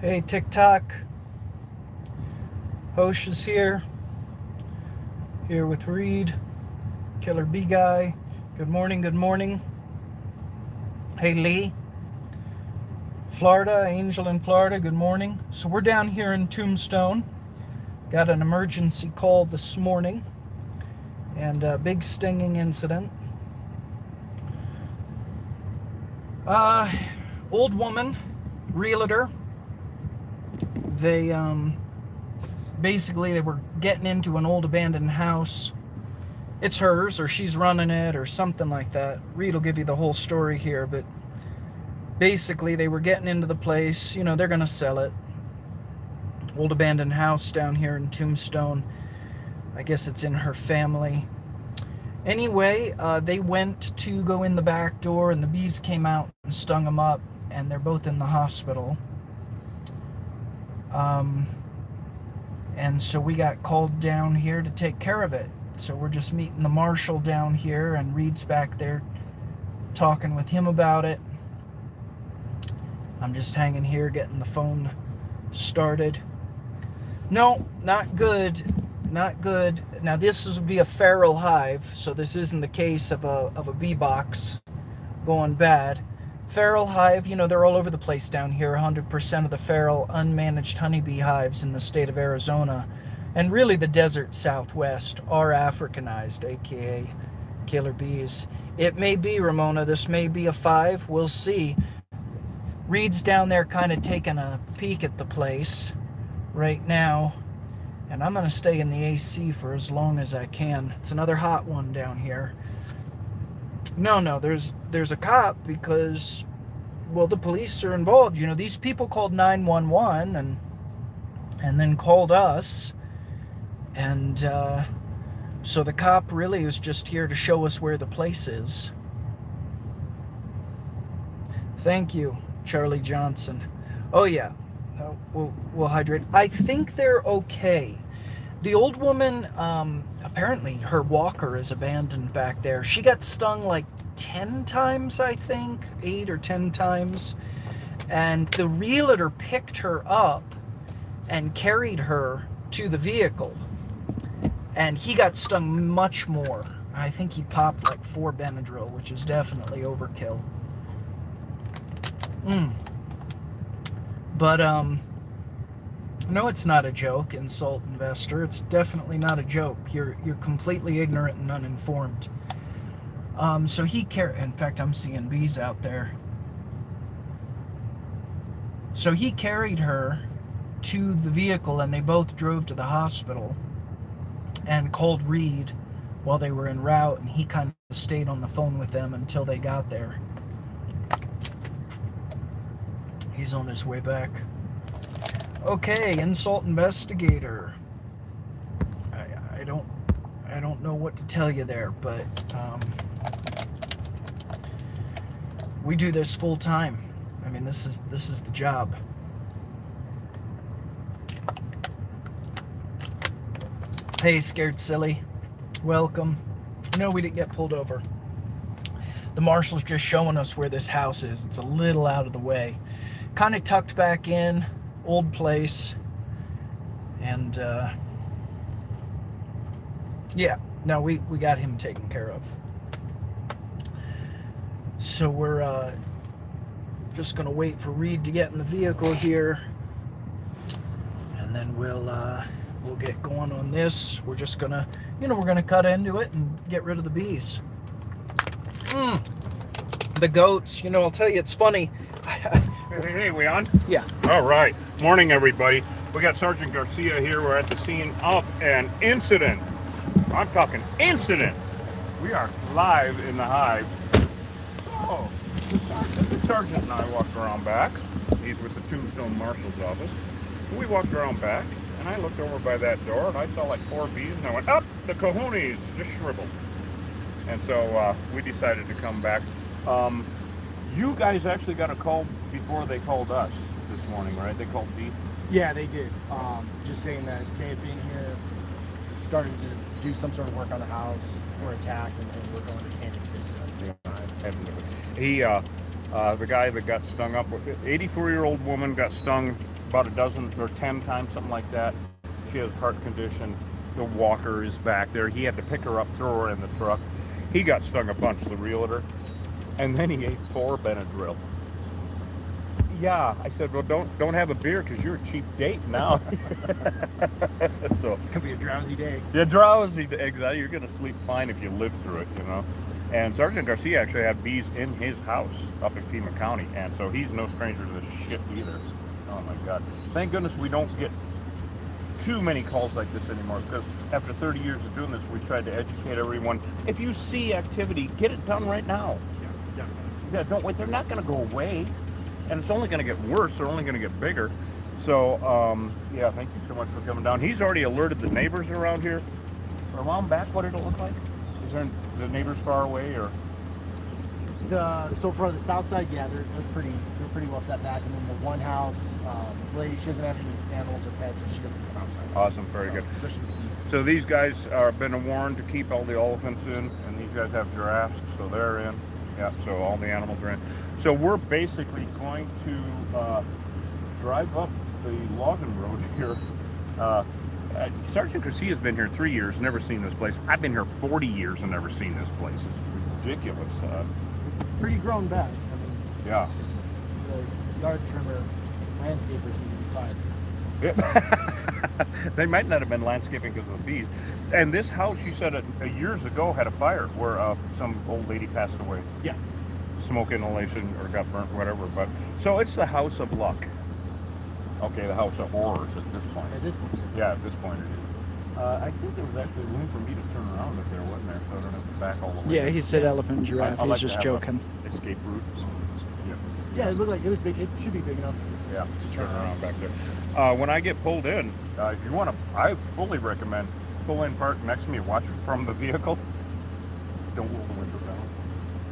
Hey, TikTok. Hosh is here with Reed, Killer B Guy. Good morning, good morning. Hey, Lee. Florida, Angel in Florida, good morning. So we're down here in Tombstone. Got an emergency call this morning and a big stinging incident. Old woman, realtor. They basically they were getting into an old abandoned house. It's hers, or she's running it, or something like that. Reed will give you the whole story here, but basically they were getting into the place. You know, they're gonna sell it. Old abandoned house down here in Tombstone. I guess it's in her family. Anyway, they went to go in the back door, and the bees came out and stung them up, and they're both in the hospital. And so we got called down here to take care of it. So we're just meeting the marshal down here, and Reed's back there talking with him about it. I'm just hanging here getting the phone started. No, not good. Not good. Now this would be a feral hive, so this isn't the case of a bee box going bad. Feral hive, you know, they're all over the place down here. 100% of the feral unmanaged honeybee hives in the state of Arizona, and really the desert southwest, are Africanized, aka killer bees. It may be, Ramona, this may be a 5. We'll see. Reed's down there kind of taking a peek at the place right now, and I'm going to stay in the AC for as long as I can. It's another hot one down here. No, there's a cop because, well, the police are involved. You know, these people called 911 and then called us, and so the cop really is just here to show us where the place is. Thank you, Charlie Johnson. Oh yeah, we'll hydrate. I think they're okay. The old woman, apparently her walker is abandoned back there. She got stung like 10 times, I think, 8 or 10 times. And the realtor picked her up and carried her to the vehicle. And he got stung much more. I think he popped like 4 Benadryl, which is definitely overkill. But, no, it's not a joke, insult investor. It's definitely not a joke. You're completely ignorant and uninformed. So he in fact, I'm seeing bees out there. So he carried her to the vehicle, and they both drove to the hospital and called Reed while they were en route, and he kind of stayed on the phone with them until they got there. He's on his way back. Okay, insult investigator. I don't know what to tell you there, but we do this full time. I mean, this is the job. Hey, scared silly. Welcome. No, we didn't get pulled over. The marshal's just showing us where this house is. It's a little out of the way. Kind of tucked back in, old place. And, yeah, no, we got him taken care of. So we're just going to wait for Reed to get in the vehicle here. And then we'll get going on this. We're just going to, we're going to cut into it and get rid of the bees. The goats, I'll tell you, it's funny. Hey, we on? Yeah. All right. Morning, everybody. We got Sergeant Garcia here. We're at the scene of an incident. I'm talking incident. We are live in the hive. Oh, the sergeant and I walked around back. He's with the Tombstone Marshal's office. We walked around back, And I looked over by that door, and I saw like 4 bees, and I went, up, the cojones just shriveled. And so we decided to come back. You guys actually got a call before they called us this morning, right? They called Dee? Yeah, they did. Just saying that they had been here, started to do some sort of work on the house, were attacked, and we're going to Canyon Vista at this time. He, the guy that got stung up, 84-year-old woman got stung about a dozen or 10 times, something like that. She has heart condition. The walker is back there. He had to pick her up, throw her in the truck. He got stung a bunch, the realtor. And then he ate 4 Benadryl. Yeah, I said, well, don't have a beer because you're a cheap date now. So It's gonna be a drowsy day. yeah, drowsy. Exactly. You're gonna sleep fine if you live through it, you know. And Sergeant Garcia actually had bees in his house up in Pima County, and so he's no stranger to this shit either. Oh my God! Thank goodness we don't get too many calls like this anymore, because after 30 years of doing this, we tried to educate everyone. If you see activity, get it done right now. Yeah, definitely. Yeah, don't wait. They're not going to go away, and it's only going to get worse. They're only going to get bigger. So, yeah, thank you so much for coming down. He's already alerted the neighbors around here. Are mom back? What did it look like? Is there the neighbors far away, or? So for the south side, yeah, they're pretty well set back, and then the one house, the lady, she doesn't have any animals or pets, and she doesn't come outside. Awesome, very good. Especially with the So these guys are been warned to keep all the elephants in, and these guys have giraffes, so they're in. Yeah, so all the animals are in. So we're basically going to drive up the logging road here. Sergeant Garcia's been here 3 years, never seen this place. I've been here 40 years and never seen this place. It's ridiculous. It's pretty grown back. I mean, Yeah. the yard trimmer, landscapers need to be fired. Yeah. They might not have been landscaping because of the bees. And this house, you said years ago, had a fire where some old lady passed away. Yeah. Smoke inhalation or got burnt, whatever. But so it's the house of luck. Okay, the house of horrors at this point. At this point. Yeah, at this point it is. I think there was actually room for me to turn around if there wasn't there, so I don't have to back all the way. Yeah, he said elephant and giraffe. I He's like to just have joking. a escape route. Yeah. Yeah, it looked like it was big. It should be big enough. Yeah, to turn around back there. When I get pulled in, if you want to, I fully recommend pull in, park next to me, watch from the vehicle. Don't roll the window down.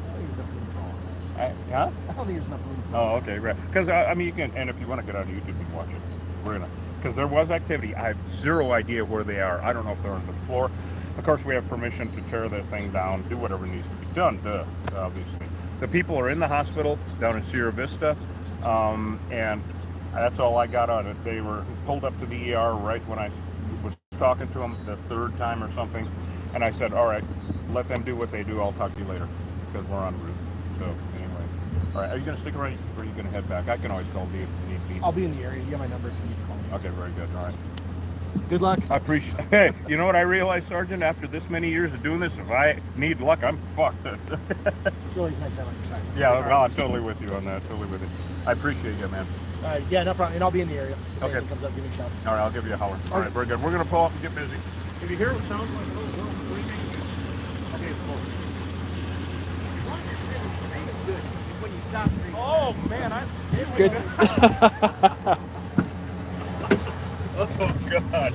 I don't think there's enough room for all. Huh? I don't think there's enough room for Oh, okay, right. Because I mean, you can, and if you want to get on YouTube and watch it, we're gonna. Because there was activity. I have zero idea where they are. I don't know if they're on the floor. Of course, we have permission to tear this thing down, do whatever needs to be done. Obviously, the people are in the hospital down in Sierra Vista, and that's all I got on it. They were pulled up to the ER right when I was talking to them the 3rd time or something, and I said, "All right, let them do what they do. I'll talk to you later," because we're en route. So anyway, all right. Are you going to stick around, or are you going to head back? I can always call Dee if you need me. I'll be in the area. You got my number if you need to call me. Okay, very good. All right. Good luck. I appreciate. Hey, you know what I realized, Sergeant? After this many years of doing this, if I need luck, I'm fucked. It's always nice to have on your side. Yeah, well, I'm totally with you on that. Totally with you. I appreciate you, man. All right, yeah, no problem. And I'll be in the area. If Okay. anything comes up, give me a shout. All right, I'll give you a holler. All right, very good. We're gonna pull off and get busy. If you hear what sounds like a little screaming, okay, it's close. As long as you're screaming, good. It's when you stop screaming. Oh man, I. Good. Oh God.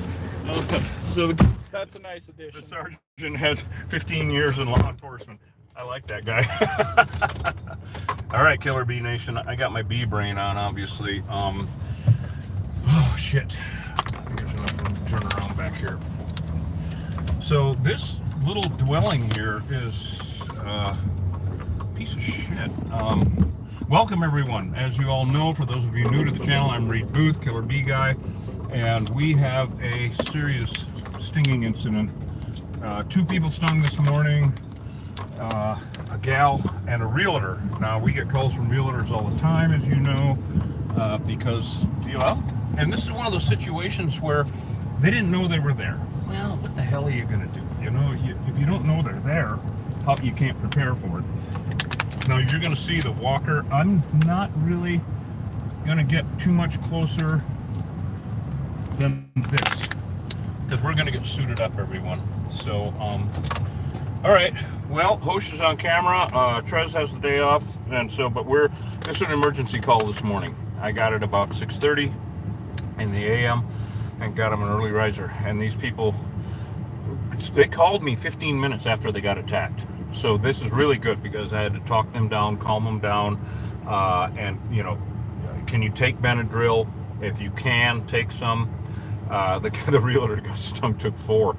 So That's a nice the addition. sergeant has 15 years in law enforcement. I like that guy. All right, Killer Bee Nation. I got my bee brain on, obviously. Oh shit. I think there's enough room to turn around back here. So this little dwelling here is a piece of shit. Welcome everyone. As you all know, for those of you new to the channel, I'm Reed Booth, Killer Bee Guy, and we have a serious stinging incident. 2 people stung this morning, a gal and a realtor. Now we get calls from realtors all the time, as you know, because, and this is one of those situations where they didn't know they were there. Well, what the hell are you going to do? You know, if you don't know they're there, you can't prepare for it. Now you're going to see the walker. I'm not really going to get too much closer than this, because we're going to get suited up, everyone. So, all right. Well, Hosh is on camera. Trez has the day off, and so, but this is an emergency call this morning. I got it about 6:30 in the AM. and got them an early riser. And these people, they called me 15 minutes after they got attacked. So this is really good because I had to talk them down, calm them down, and you know, can you take Benadryl? If you can, take some. The realtor got stung, took 4.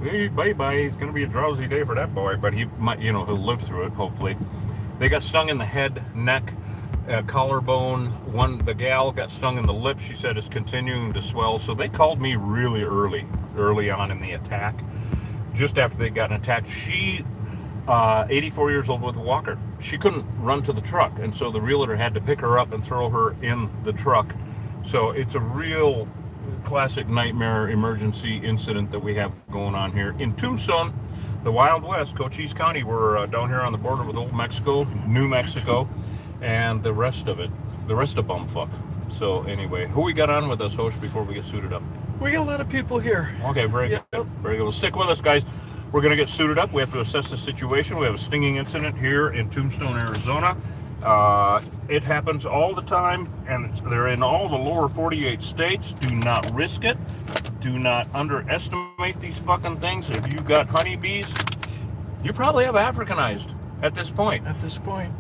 Hey, bye-bye. It's going to be a drowsy day for that boy, but he might, you know, he'll live through it, hopefully. They got stung in the head, neck, collarbone. The gal got stung in the lip. She said it's continuing to swell. So they called me really early on in the attack, just after they got attacked. She, 84 years old with a walker. She couldn't run to the truck, and so the realtor had to pick her up and throw her in the truck. So it's a real classic nightmare emergency incident that we have going on here in Tombstone, the Wild West, Cochise County. We're down here on the border with Old Mexico, New Mexico, and the rest of bumfuck. So anyway, who we got on with us, host, before we get suited up? We got a lot of people here. Okay, very good. Very good. Well, stick with us, guys. We're going to get suited up. We have to assess the situation. We have a stinging incident here in Tombstone, Arizona. It happens all the time, and they're in all the lower 48 states. Do not risk it. Do not underestimate these fucking things. If you got honeybees, you probably have Africanized at this point.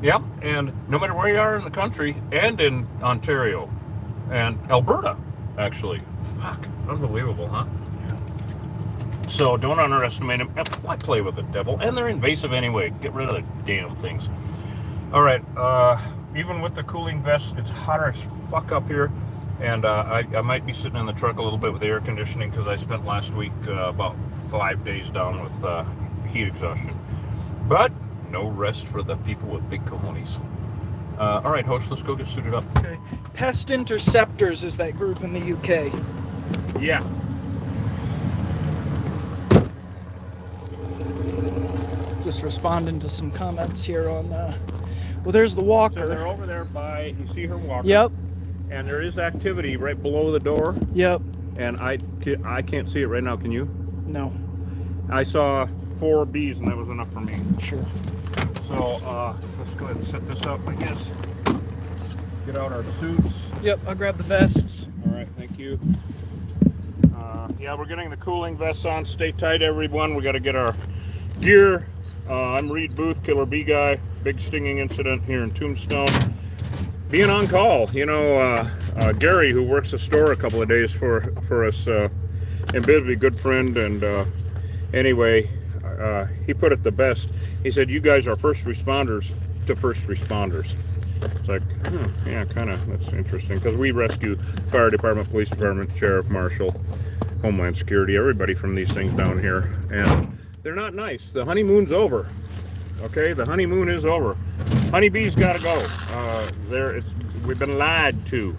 Yep, and no matter where you are in the country, and in Ontario, and Alberta, actually. Fuck, unbelievable, huh? Yeah. So don't underestimate them. Why play with the devil? And they're invasive anyway. Get rid of the damn things. All right, even with the cooling vest, it's hotter as fuck up here, and I might be sitting in the truck a little bit with the air conditioning because I spent last week about 5 days down with heat exhaustion. But no rest for the people with big cojones. All right, host, let's go get suited up. Okay. Pest Interceptors is that group in the UK. Yeah. Just responding to some comments here on well, there's the walker. So they're over there by, you see her walker? Yep. And there is activity right below the door. Yep. And I can't see it right now, can you? No. I saw 4 bees and that was enough for me. Sure. So let's go ahead and set this up, I guess. Get out our suits. Yep, I'll grab the vests. All right, thank you. Yeah, we're getting the cooling vests on. Stay tight, everyone. We got to get our gear. I'm Reed Booth, Killer Bee Guy. Big stinging incident here in Tombstone. Being on call, you know, Gary, who works the store a couple of days for us, and been a good friend. And anyway, he put it the best. He said, "You guys are first responders to first responders." It's like, yeah, kind of. That's interesting because we rescue fire department, police department, sheriff, marshal, Homeland Security, everybody from these things down here, and they're not nice. The honeymoon's over. Okay, the honeymoon is over. Honeybees gotta go. We've been lied to.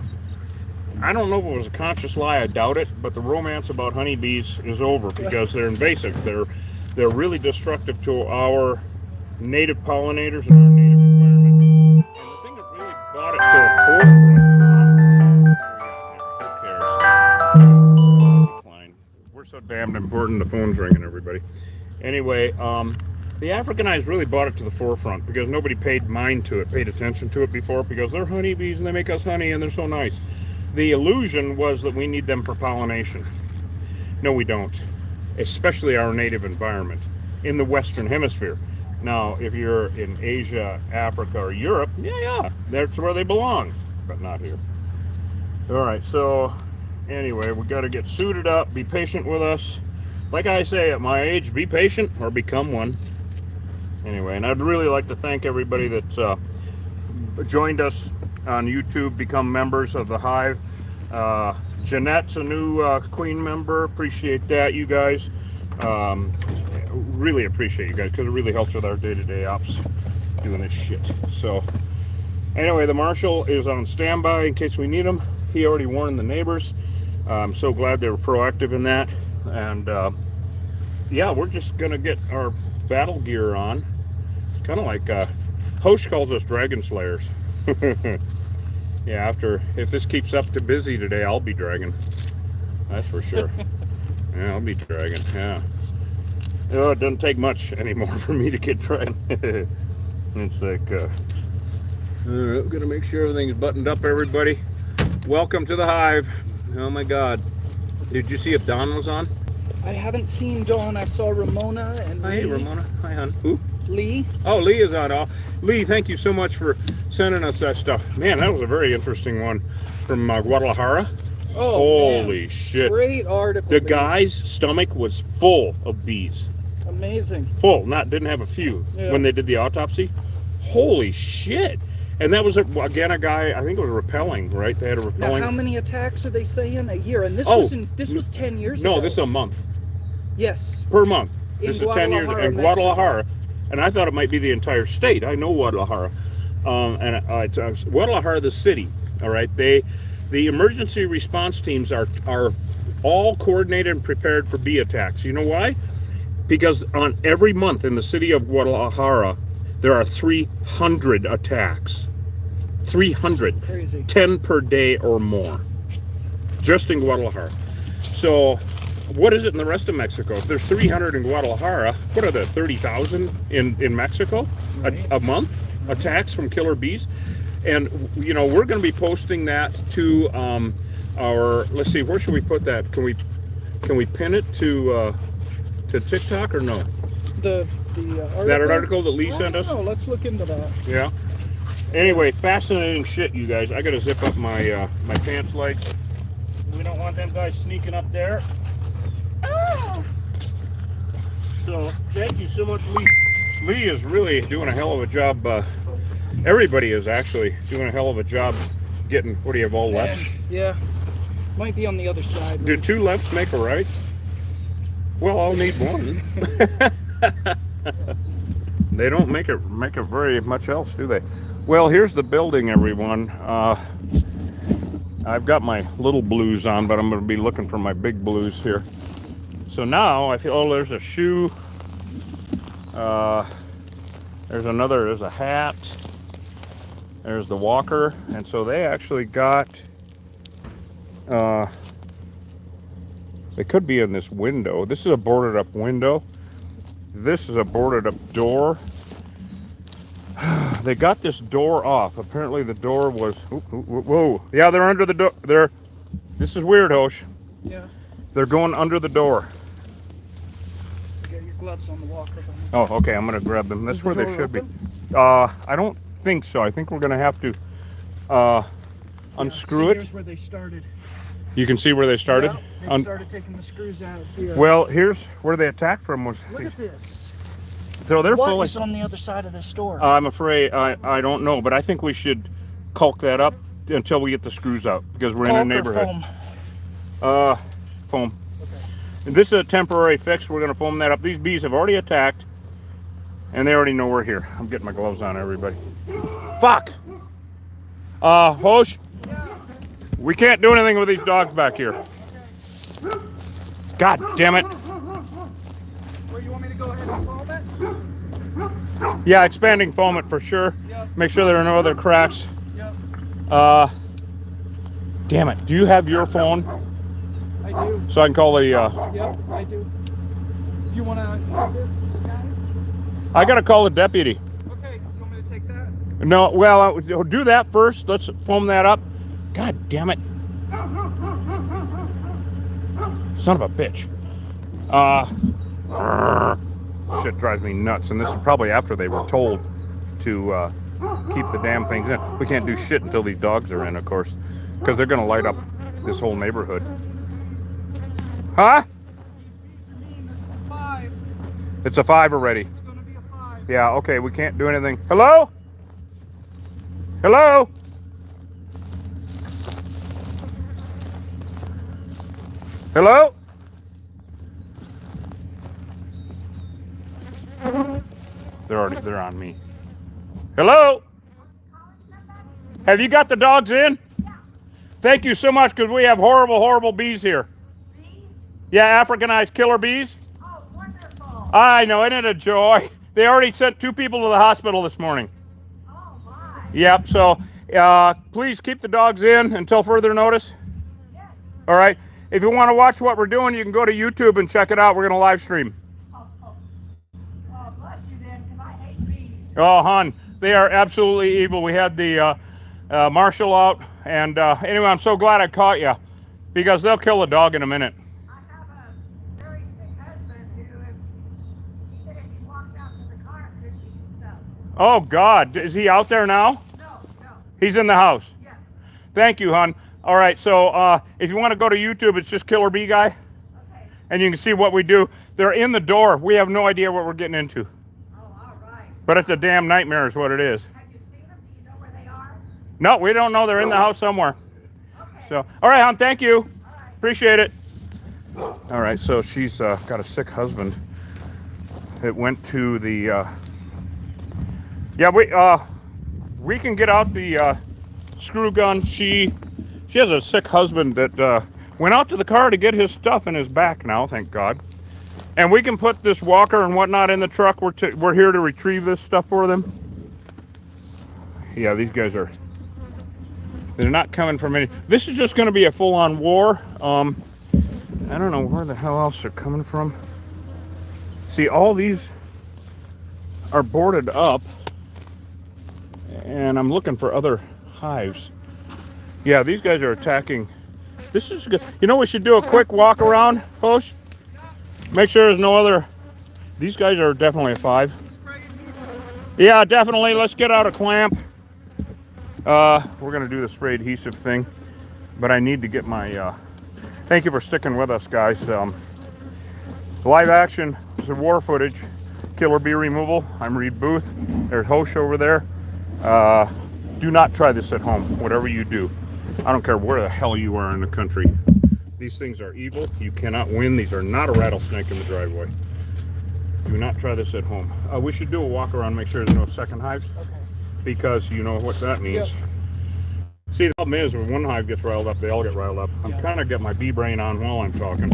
I don't know if it was a conscious lie. I doubt it. But the romance about honeybees is over because they're invasive. They're really destructive to our native pollinators and our native environment. And the thing that really brought it to the forefront. We're so damned important. The phone's ringing, everybody. Anyway, the Africanized really brought it to the forefront because nobody paid attention to it before because they're honeybees and they make us honey and they're so nice. The illusion was that we need them for pollination. No, we don't. Especially our native environment in the Western Hemisphere. Now, if you're in Asia, Africa, or Europe, yeah, that's where they belong, but not here. All right, so anyway, we got to get suited up. Be patient with us. Like I say, at my age, be patient or become one. Anyway, and I'd really like to thank everybody that's joined us on YouTube, become members of the Hive. Jeanette's a new Queen member. Appreciate that, you guys. Really appreciate you guys because it really helps with our day-to-day ops doing this shit. So anyway, the marshal is on standby in case we need him. He already warned the neighbors. I'm so glad they were proactive in that. And yeah, we're just gonna get our battle gear on. It's kind of like Hosh calls us dragon slayers. Yeah, if this keeps up to busy today, I'll be dragon. That's for sure. Yeah, I'll be dragon. Yeah. Oh, it doesn't take much anymore for me to get dragon. It's like I'm gonna make sure everything's buttoned up, everybody. Welcome to the Hive. Oh my God. Did you see if Don was on? I haven't seen Dawn. I saw Ramona and Hi, Lee. Ramona. Hi, hon. Who? Lee. Oh, Lee is on. Oh, Lee, thank you so much for sending us that stuff. Man, that was a very interesting one from Guadalajara. Oh, Holy man. shit. Great article. The Lee. guy's stomach was full of bees. Amazing. Full, didn't have a few when they did the autopsy. Holy shit. And that was, again, a guy, I think it was repelling, right? They had a repelling. Now, how many attacks are they saying a year? And this was 10 years ago. No, this is a month. Yes. Per month. In This is 10 years. Guadalajara, In Mexico. Guadalajara. And I thought it might be the entire state. I know Guadalajara. It's Guadalajara, the city. All right. The emergency response teams are all coordinated and prepared for bee attacks. You know why? Because on every month in the city of Guadalajara, there are 300 attacks. 300. Crazy. 10 per day or more. Just in Guadalajara. So, what is it in the rest of Mexico? If there's 300 in Guadalajara, what are there, 30,000 in Mexico? Right. A month? Attacks from killer bees? And, you know, we're going to be posting that to our, let's see, where should we put that? Can we pin it to TikTok or no? The article? That article that Lee sent us? No, let's look into that. Yeah. Anyway, fascinating shit, you guys. I gotta zip up my my pants legs. We don't want them guys sneaking up there. Oh! So, thank you so much, Lee. Lee is really doing a hell of a job. Everybody is actually doing a hell of a job getting, what do you have, all lefts? Yeah. Might be on the other side. Do two lefts make a right? Well, I'll need one. They don't make it very much else, do they? Well, here's the building, everyone. I've got my little blues on, but I'm going to be looking for my big blues here. So now I feel, oh, there's a shoe. There's a hat. There's the walker. And so they actually got, they could be in this window. This is a boarded up window. This is a boarded up door. They got this door off. Apparently the door was, whoa. Yeah, they're under the door. This is weird, Hosh. Yeah. They're going under the door. You got your gloves on the walker. Oh, okay, I'm gonna grab them. That's where they should be. I don't think so. I think we're gonna have to unscrew it. Here's where they started. You can see where they started? Yeah, they started taking the screws out here. Well, here's where they attacked from. Look at this. So they're What fully... is on the other side of this door? I'm afraid, I don't know, but I think we should caulk that up until we get the screws out, because we're in a neighborhood. Foam? Foam. Okay. And this is a temporary fix. We're gonna foam that up. These bees have already attacked, and they already know we're here. I'm getting my gloves on, everybody. Fuck! Hosh, we can't do anything with these dogs back here. God damn it. Where you want me to go ahead and foam it? Yeah, expanding foam it for sure. Yep. Make sure there are no other cracks. Yep. Damn it. Do you have your phone? I do. So I can call the, Yep, I do. Do you want to do this, guys? I gotta call the deputy. Okay, you want me to take that? No, well, do that first. Let's foam that up. God damn it. Son of a bitch. Shit drives me nuts, and this is probably after they were told to keep the damn things in. We can't do shit until these dogs are in, of course, because they're gonna light up this whole neighborhood. Huh? It's a 5 already. It's going to be a 5. Yeah, okay, we can't do anything. Hello? Hello? Hello? They're on me. Hello? Have you got the dogs in? Yeah. Thank you so much, because we have horrible bees here. Bees? Yeah, Africanized killer bees. Oh, wonderful. I know, isn't it a joy? They already sent 2 people to the hospital this morning. Oh, my. Yep, so please keep the dogs in until further notice. Yes. All right. If you want to watch what we're doing, you can go to YouTube and check it out. We're going to live stream. Oh, bless you then, because I hate bees. Oh, hon, they are absolutely evil. We had the marshal out, and anyway, I'm so glad I caught you. because they'll kill a dog in a minute. I have a very sick husband who, even if he walks out to the car, could be stuck. Oh God, is he out there now? No, no, He's in the house. yes, Thank you, hon. All right, so if you want to go to YouTube, it's just Killer Bee Guy, okay. and you can see what we do. They're in the door. We have no idea what we're getting into, Oh, all right. but it's a damn nightmare is what it is. Have you seen them? Do you know where they are? No, we don't know. They're in the house somewhere. Okay. So, all right, hon, thank you. All right. Appreciate it. All right, so she's got a sick husband that went to the, yeah, we can get out the screw gun. She has a sick husband that went out to the car to get his stuff in his back now, thank God. And we can put this walker and whatnot in the truck. We're here to retrieve this stuff for them. Yeah, these guys they're not coming from any. This is just going to be a full-on war. I don't know where the hell else they're coming from. See, all these are boarded up, and I'm looking for other hives. Yeah, these guys are attacking. This is good. You know, we should do a quick walk around, Posh. Make sure there's no other. These guys are definitely a 5. Yeah, definitely. Let's get out a clamp. We're gonna do the spray adhesive thing, but I need to get my. Thank you for sticking with us, guys. Live action, the war footage, killer bee removal. I'm Reed Booth. There's Hosh over there. Do not try this at home. Whatever you do, I don't care where the hell you are in the country. These things are evil. You cannot win. These are not a rattlesnake in the driveway. Do not try this at home. We should do a walk around, make sure there's no second hives, because you know what that means. Yep. See, the problem is when one hive gets riled up, they all get riled up. I'm Yep. kind of getting my bee brain on while I'm talking.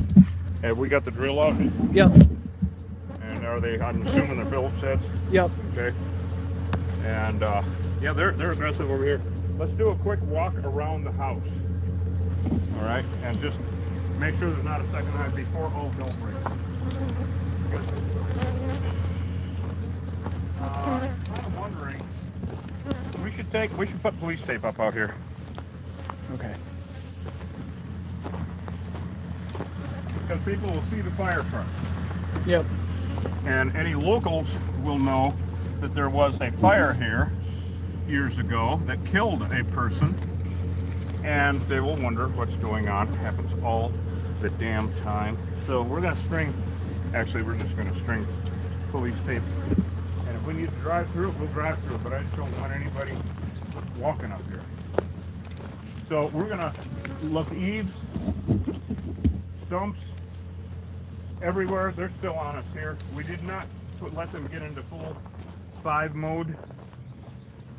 Have we got the drill out? Yep. And are they? I'm assuming they're Phillips heads. Yep. Okay. And yeah, they're aggressive over here. Let's do a quick walk around the house. All right, and just make sure there's not a second hive before. Oh, don't break. I'm wondering. We should put police tape up out here. Okay. Because people will see the fire truck. Yep. And any locals will know that there was a fire here years ago that killed a person. And they will wonder what's going on. It happens all the damn time. So we're going to string, actually we're just going to string police tape. And if we need to drive through it, we'll drive through it. But I just don't want anybody walking up here. So we're going to look eaves, stumps, everywhere. They're still on us here. We did not let them get into full 5 mode.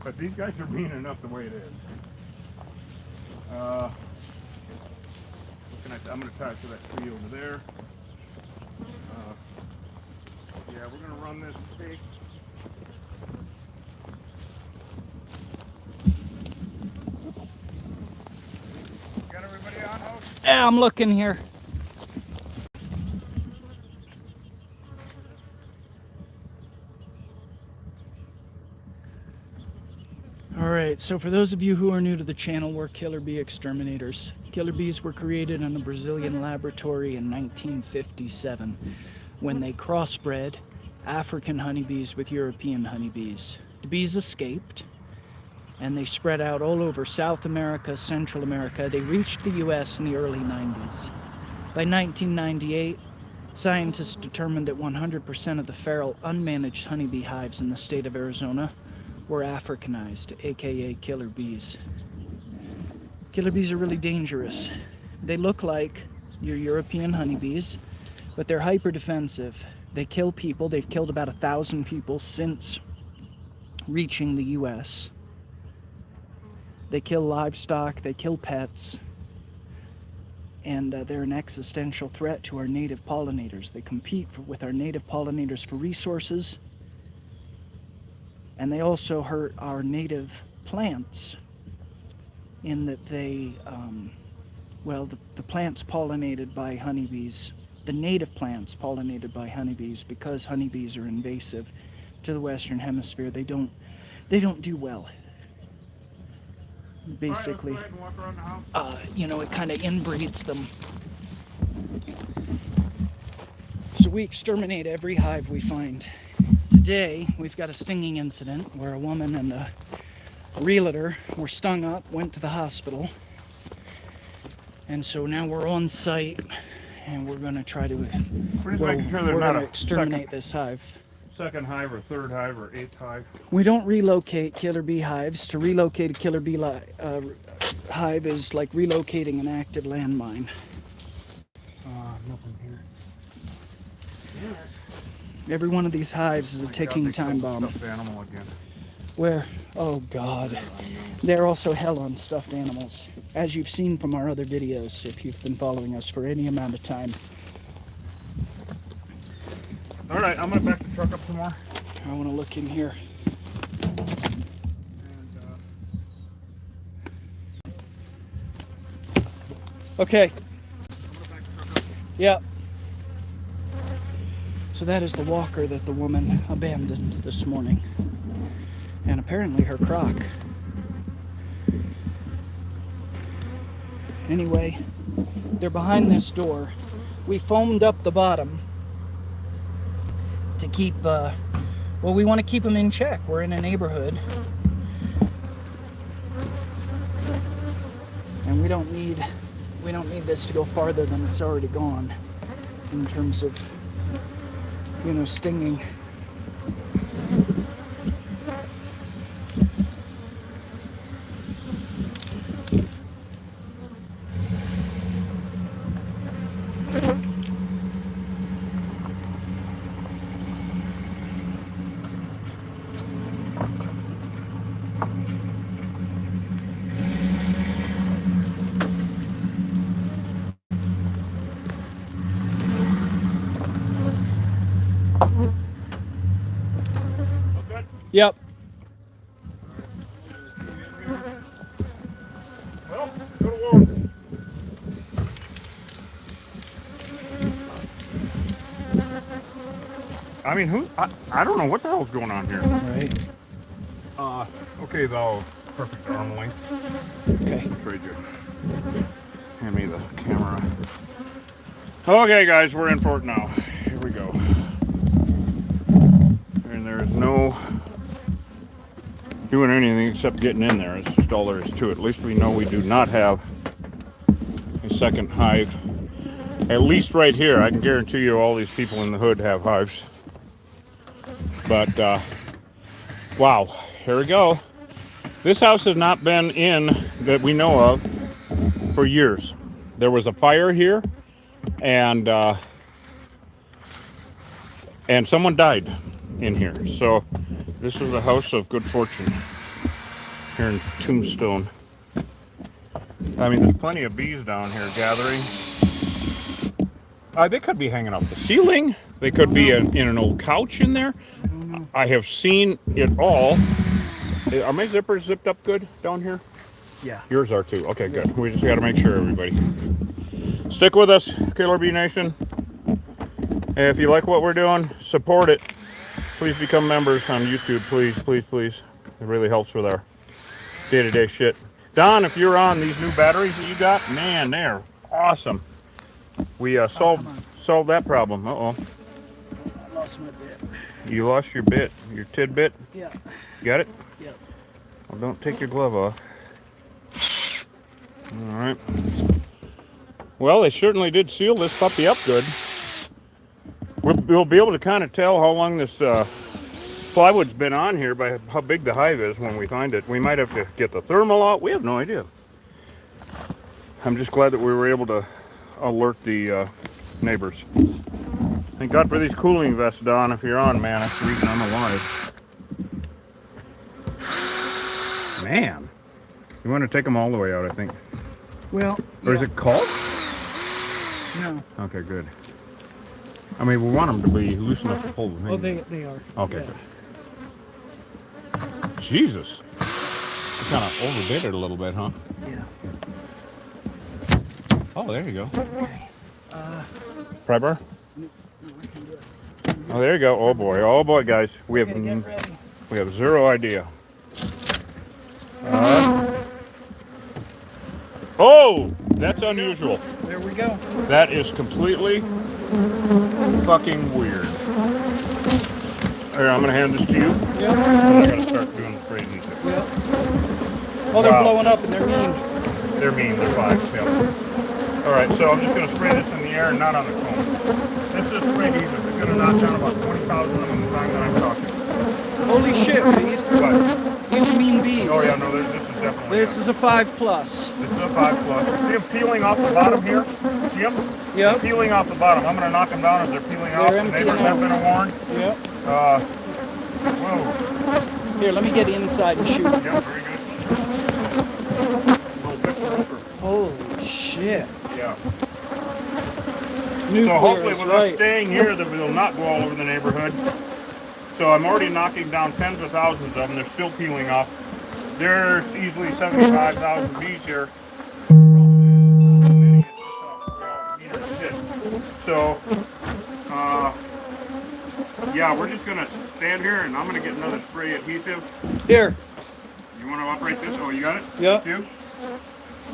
But these guys are mean enough the way it is. I'm going to tie it to that tree over there. Yeah, we're going to run this stake. Got everybody on, Hope? Yeah, I'm looking here. Alright, so for those of you who are new to the channel, we're killer bee exterminators. Killer bees were created in a Brazilian laboratory in 1957 when they crossbred African honeybees with European honeybees. The bees escaped and they spread out all over South America, Central America. They reached the US in the early 90s. By 1998, scientists determined that 100% of the feral unmanaged honeybee hives in the state of Arizona were Africanized, aka killer bees. Killer bees are really dangerous. They look like your European honeybees, but they're hyper defensive. They kill people. They've killed about 1,000 people since reaching the US. They kill livestock, they kill pets, and they're an existential threat to our native pollinators. They compete with our native pollinators for resources, and they also hurt our native plants in that they, the plants pollinated by honeybees, the native plants pollinated by honeybees, because honeybees are invasive to the Western Hemisphere, they don't do well. basically, All right, let's go ahead and walk around the house. you know, it kind of inbreeds them. So we exterminate every hive we find. Today, we've got a stinging incident where a woman and a realtor were stung up, went to the hospital. And so now we're on site and we're going to try to We're just making sure there's we're not going to a exterminate this hive. second hive or third hive or eighth hive. We don't relocate killer bee hives. To relocate a killer bee hive is like relocating an active landmine. Nothing here. Every one of these hives is a ticking time bomb. Stuffed animal again. Where? Oh God. They're also hell on stuffed animals, as you've seen from our other videos if you've been following us for any amount of time. All right, I'm gonna back the truck up some more. I want to look in here. Okay. Yep. So that is the walker that the woman abandoned this morning. And apparently her crock. Anyway, they're behind this door. We foamed up the bottom to keep, well, we want to keep them in check. We're in a neighborhood. And we don't need this to go farther than it's already gone in terms of, you know, stinging. Okay. Yep. Well, go to work. I mean, I don't know what the hell's going on here. Right. Okay, though, perfect arm length. Okay. Trade you. Hand me the camera. Okay, guys, we're in for it now. Here we go. And there's no doing anything except getting in there. It's just all there is to it. At least we know we do not have a second hive. At least right here, I can guarantee you all these people in the hood have hives. But, wow, here we go. This house has not been in, that we know of, for years. There was a fire here, and someone died in here. So this is a house of good fortune here in Tombstone. I mean, there's plenty of bees down here gathering. They could be hanging off the ceiling. They could be in an old couch in there. I have seen it all. Are my zippers zipped up good down here? Yeah. Yours are too. Okay, good. We just got to make sure, everybody. Stick with us, Killer Bee Nation. If you like what we're doing, support it. Please become members on YouTube, please, please, please. It really helps with our day-to-day shit. Don, if you're on these new batteries that you got, man, they're awesome. We solved that problem. Uh-oh. I lost my bit. You lost your bit, your tidbit? Yeah. Got it? Yep. Well, don't take your glove off. All right. Well, they certainly did seal this puppy up good. We'll be able to kind of tell how long this plywood's been on here by how big the hive is when we find it. We might have to get the thermal out. We have no idea. I'm just glad that we were able to alert the neighbors. Thank God for these cooling vests, Don. If you're on, man, that's the reason I'm alive. Man, you want to take them all the way out, I think. Well, Or is it cold? No. Okay, good. I mean, we want them to be loose enough to pull them in. Oh, they are. Okay, Yeah. good. Jesus. You kind of overdid it a little bit, huh? Yeah. Oh, there you go. Okay. Pry bar? No, I can do it. Oh, there you go. Oh boy, guys. We Okay, get ready. have zero idea. Oh, that's unusual. There we go. That is completely fucking weird. Here, I'm gonna hand this to you. Yep. I gotta start doing the crazy stuff. Yep. Oh, they're Wow. blowing up and they're mean. They're mean, they're 5. Yep. Alright, so I'm just gonna spray this in the air and not on the cone. This is spray adhesive. It's gonna knock down about 20,000 of them in the time that I'm talking. Holy shit, Reed. But, These mean bees. oh yeah, no, this is definitely. This is a 5+. This is a 5+. See them peeling off the bottom here? See them? Yep. Peeling off the bottom. I'm gonna knock them down as they're peeling off. The empty neighbors now. have been warned. Yep. Whoa. Here, let me get inside and shoot. Yeah, very good. A little bit closer. Holy shit. Yeah. Nuclear So hopefully is with right. us staying here, that will not go all over the neighborhood. So I'm already knocking down tens of thousands of them. They're still peeling off. There's easily 75,000 bees here. So, yeah, we're just gonna stand here and I'm gonna get another spray adhesive. Here. You wanna operate this? Oh, you got it? Yep. Two?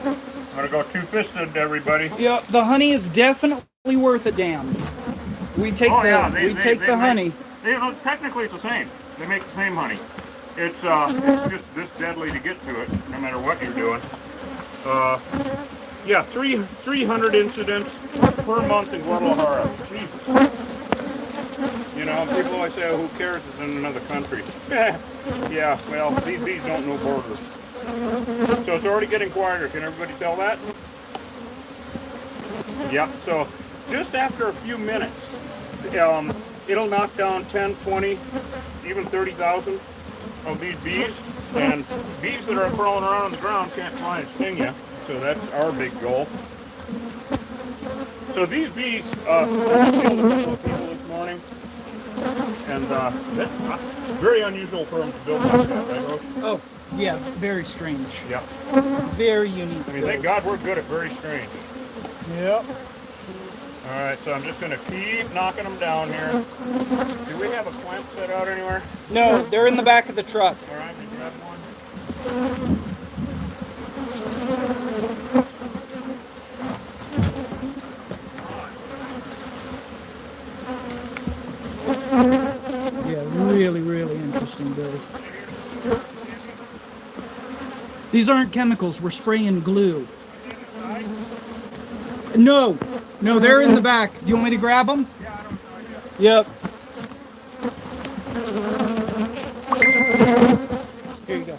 I'm gonna go two-fisted, everybody. Yep. The honey is definitely worth a damn. We take the honey. Technically it's the same. They make the same honey. It's just this deadly to get to it, no matter what you're doing. Yeah, 300 incidents per month in Guadalajara. Jesus. You know, people always say, oh, who cares, it's in another country. Yeah, well, these bees don't know borders. So it's already getting quieter. Can everybody tell that? Yep, so just after a few minutes, it'll knock down 10, 20, even 30,000 of these bees. And bees that are crawling around on the ground can't fly and sting you. So that's our big goal. So these bees, I killed a couple of people this morning. And that's very unusual for them to build like that, right, Rose? Oh, yeah, very strange. Yeah. Very unique. I mean, thank God we're good at very strange. Yep. All right, so I'm just going to keep knocking them down here. Do we have a clamp set out anywhere? No, they're in the back of the truck. All right, we grab one. Yeah, really, really interesting, Billy. These aren't chemicals. We're spraying glue. No, no, they're in the back. Do you want me to grab them? Yep. Here you go.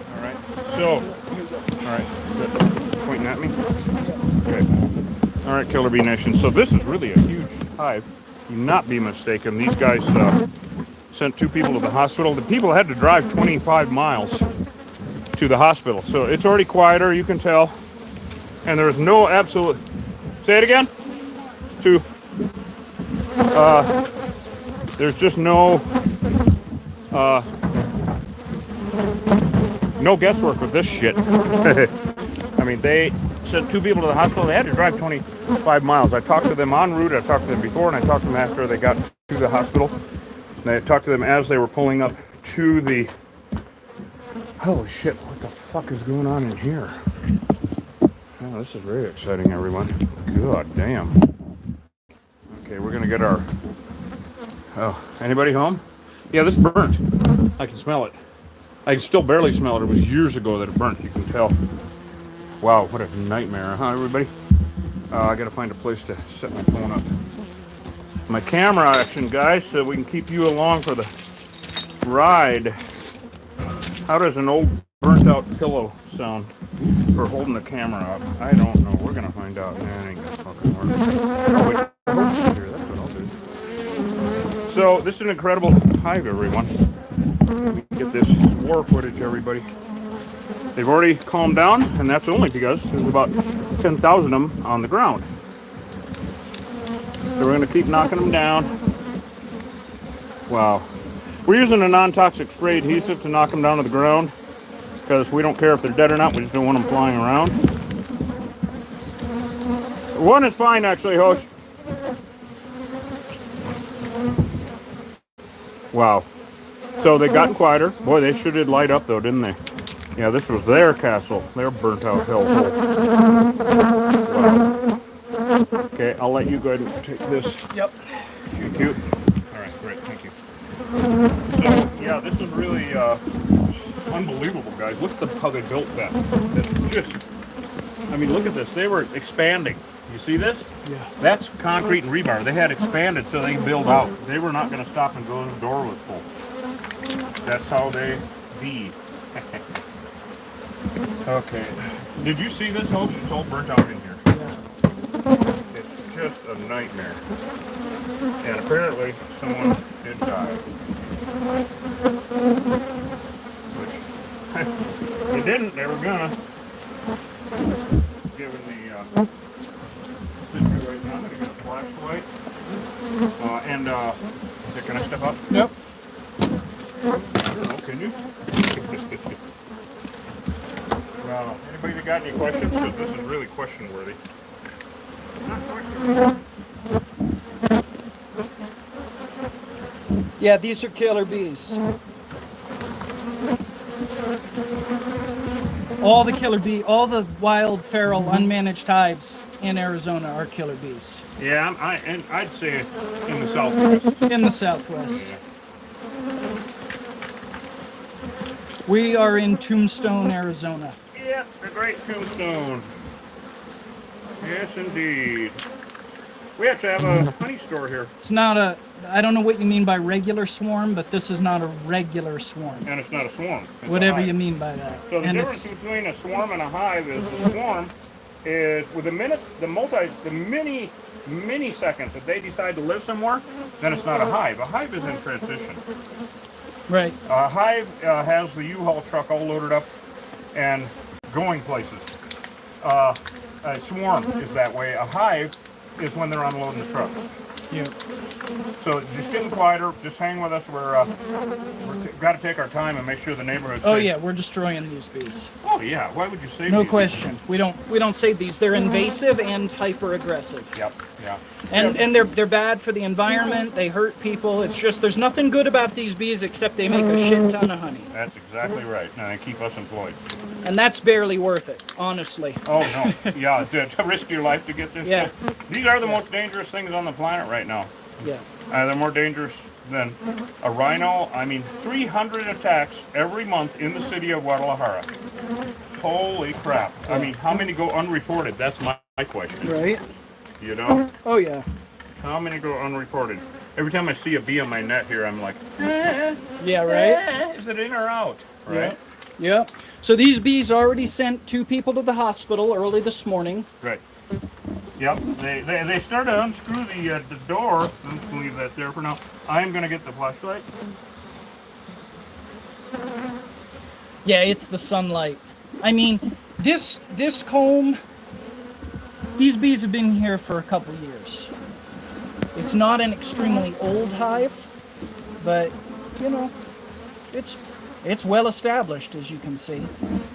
All right, so, all right, good. Pointing at me? Okay. All right, Killer Bee Nation. So this is really a huge hive. Do not be mistaken. These guys sent 2 people to the hospital. The people had to drive 25 miles to the hospital. So it's already quieter, you can tell. And there's no absolute... Say it again? 2. There's just no guesswork with this shit. I mean, they sent 2 people to the hospital. They had to drive 25 miles. I talked to them en route. I talked to them before, and I talked to them after they got to the hospital. And I talked to them as they were pulling up to the... Holy shit, what the fuck is going on in here? Oh, this is very exciting, everyone. God damn. Okay, we're gonna get our... Oh, anybody home? Yeah, this burnt. I can smell it. I can still barely smell it. It was years ago that it burnt, you can tell. Wow, what a nightmare, huh, everybody? I gotta find a place to set my phone up. My camera action, guys, so we can keep you along for the ride. How does an old burnt-out pillow sound for holding the camera up? I don't know. We're gonna find out. Man, ain't gonna fucking work. Oh, wait. Here, that's what I'll do. So, this is an incredible hive, everyone. Let me get this war footage, everybody. They've already calmed down, and that's only because there's about 10,000 of them on the ground. So we're going to keep knocking them down. Wow. We're using a non-toxic spray adhesive to knock them down to the ground because we don't care if they're dead or not. We just don't want them flying around. One is fine, actually, Hosh. Wow. So they got quieter. Boy, they sure did light up though, didn't they? Yeah, this was their castle, their burnt out hellhole. Wow. Okay, I'll let you go ahead and take this. Yep. Thank you. All right, great, thank you. So, yeah, this is really unbelievable, guys. Look at how they built that. It's just, I mean, look at this. They were expanding. You see this? Yeah. That's concrete and rebar. They had expanded so they could build out. They were not going to stop and go. The door was full. That's how they be. Okay. Did you see this, Hope? It's all burnt out in here. Yeah. It's just a nightmare. And apparently someone did die. Which they didn't. They were gonna. Given the situation, I'm gonna get a flashlight. And can I step up? Yep. I don't know. Can you? Well, anybody that got any questions? Because this is really question worthy. Yeah, these are killer bees. All the wild, feral, unmanaged hives in Arizona are killer bees. Yeah, I'd say in the Southwest. In the Southwest. Yeah. We are in Tombstone, Arizona. Yeah, the great Tombstone. Yes, indeed. We actually have a honey store here. It's not a, I don't know what you mean by regular swarm, but this is not a regular swarm. And it's not a swarm. It's Whatever a hive. you mean by that. So the And difference between a swarm and a hive is the swarm is with the mini second that they decide to live somewhere, then it's not a hive. A hive is in transition. right. A hive has the U-Haul truck all loaded up and going places. A swarm is that way. A hive is when they're unloading the truck. Yeah. So just getting quieter. Just hang with us. We're got to take our time and make sure the neighborhood's Oh safe. yeah, we're destroying these bees. Oh yeah. Why would you say? No question. We don't save these. They're invasive and hyper aggressive. Yep. Yeah. And they're bad for the environment. They hurt people. It's just there's nothing good about these bees except they make a shit ton of honey, That's exactly right. And they keep us employed. and that's barely worth it, honestly. Oh no. Yeah. To risk your life to get this. Yeah. stuff. These are the most dangerous things on the planet right now. Yeah. They're more dangerous than a rhino. I mean, 300 attacks every month in the city of Guadalajara. Holy crap. I mean, how many go unreported? That's my question. Right. You know? Oh yeah. How many go unreported? Every time I see a bee on my net here, I'm like, Yeah. Right. is it in or out? Right? Yeah. So these bees already sent 2 people to the hospital early this morning. Right. Yep. They started to unscrew the door. Let's leave that there for now. I am going to get the flashlight. Yeah, it's the sunlight. I mean, this comb, these bees have been here for a couple years. It's not an extremely old hive, but you know, it's well established, as you can see.